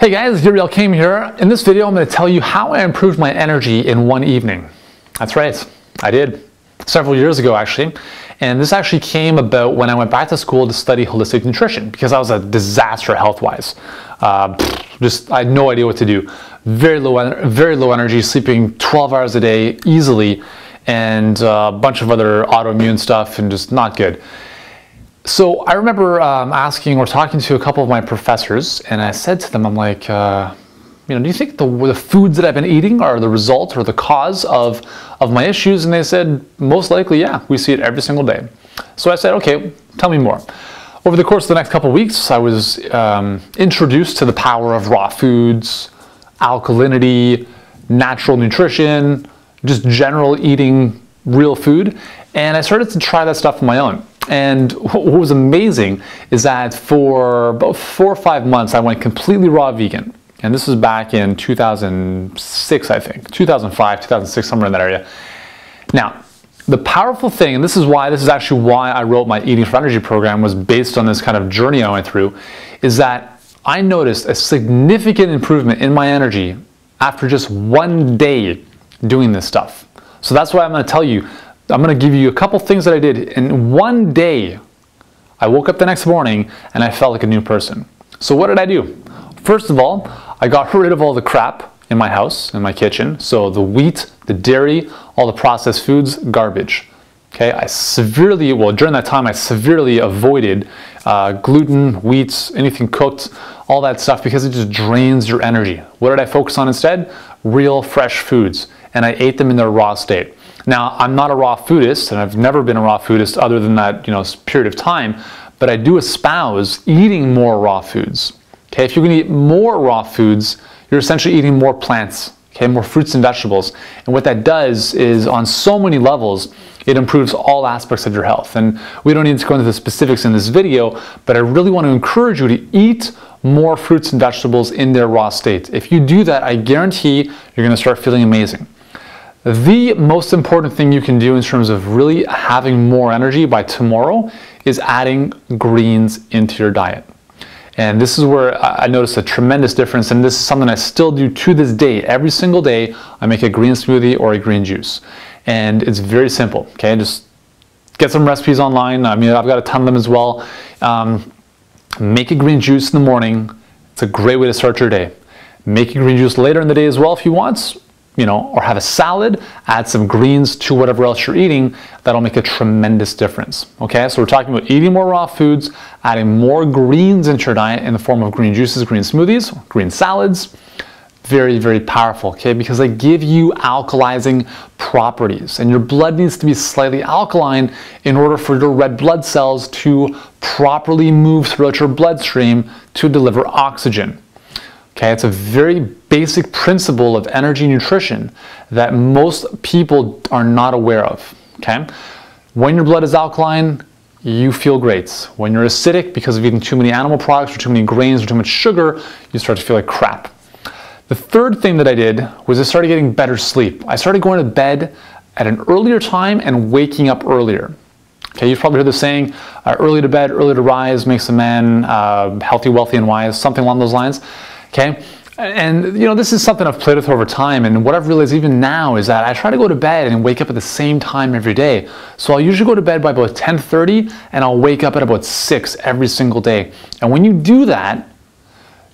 Hey guys, Yuri Elkaim here. In this video, I'm going to tell you how I improved my energy in one evening. That's right, I did. Several years ago actually. And this actually came about when I went back to school to study holistic nutrition because I was a disaster health-wise. I had no idea what to do. Very low energy, sleeping 12 hours a day easily, and a bunch of other autoimmune stuff, and just not good. So I remember asking or talking to a couple of my professors, and I said to them, I'm like, do you think the foods that I've been eating are the result or the cause of my issues? And they said, most likely, yeah, we see it every single day. So I said, okay, tell me more. Over the course of the next couple of weeks, I was introduced to the power of raw foods, alkalinity, natural nutrition, just general eating real food. And I started to try that stuff on my own. And what was amazing is that for about 4 or 5 months, I went completely raw vegan. And this was back in 2006, I think, 2005, 2006, somewhere in that area. Now, the powerful thing, and this is actually why I wrote my Eating for Energy program, was based on this kind of journey I went through, is that I noticed a significant improvement in my energy after just one day doing this stuff. So that's why I'm going to tell you, I'm going to give you a couple things that I did. In one day, I woke up the next morning and I felt like a new person. So what did I do? First of all, I got rid of all the crap in my house, in my kitchen. So the wheat, the dairy, all the processed foods, garbage. Okay, during that time, I severely avoided gluten, wheat, anything cooked, all that stuff, because it just drains your energy. What did I focus on instead? Real, fresh foods. And I ate them in their raw state. Now, I'm not a raw foodist, and I've never been a raw foodist other than that, period of time, but I do espouse eating more raw foods. Okay, if you're going to eat more raw foods, you're essentially eating more plants, okay, more fruits and vegetables. And what that does is, on so many levels, it improves all aspects of your health. And we don't need to go into the specifics in this video, but I really want to encourage you to eat more fruits and vegetables in their raw state. If you do that, I guarantee you're going to start feeling amazing. The most important thing you can do in terms of really having more energy by tomorrow is adding greens into your diet. And this is where I noticed a tremendous difference, and this is something I still do to this day. Every single day, I make a green smoothie or a green juice. And it's very simple, okay? Just get some recipes online. I mean, I've got a ton of them as well. Make a green juice in the morning. It's a great way to start your day. Make a green juice later in the day as well if you want. Or have a salad, add some greens to whatever else you're eating. That'll make a tremendous difference. Okay, so we're talking about eating more raw foods, adding more greens into your diet in the form of green juices, green smoothies, green salads. Very, very powerful, okay, because they give you alkalizing properties, and your blood needs to be slightly alkaline in order for your red blood cells to properly move throughout your bloodstream to deliver oxygen. Okay, it's a very basic principle of energy nutrition that most people are not aware of. Okay, when your blood is alkaline, you feel great. When you're acidic because of eating too many animal products or too many grains or too much sugar, you start to feel like crap. The third thing that I did was I started getting better sleep. I started going to bed at an earlier time and waking up earlier. Okay, you've probably heard the saying, early to bed, early to rise makes a man healthy, wealthy, and wise, something along those lines. Okay, and this is something I've played with over time, and what I've realized even now is that I try to go to bed and wake up at the same time every day. So I'll usually go to bed by about 10:30, and I'll wake up at about 6 every single day. And when you do that,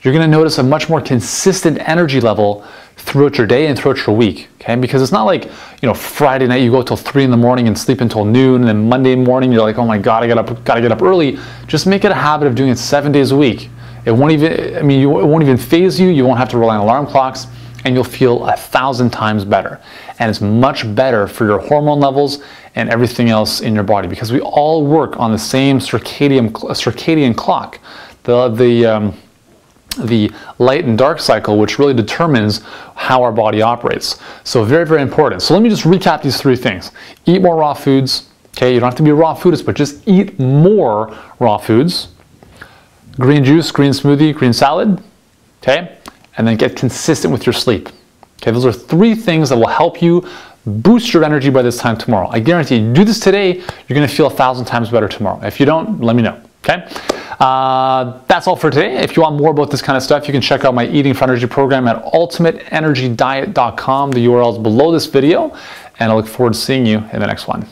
you're going to notice a much more consistent energy level throughout your day and throughout your week. Okay, because it's not like Friday night you go till 3 in the morning and sleep until noon, and then Monday morning you're like, oh my God, gotta get up early. Just make it a habit of doing it 7 days a week. It won't even faze you. You won't have to rely on alarm clocks, and you'll feel 1,000 times better. And it's much better for your hormone levels and everything else in your body, because we all work on the same circadian clock, the light and dark cycle, which really determines how our body operates. So very, very important. So let me just recap these 3 things. Eat more raw foods. Okay, you don't have to be a raw foodist, but just eat more raw foods. Green juice, green smoothie, green salad, okay? And then get consistent with your sleep. Okay, those are 3 things that will help you boost your energy by this time tomorrow. I guarantee you, do this today, you're gonna feel 1,000 times better tomorrow. If you don't, let me know. Okay, that's all for today. If you want more about this kind of stuff, you can check out my Eating for Energy program at ultimateenergydiet.com. The URL is below this video, and I look forward to seeing you in the next one.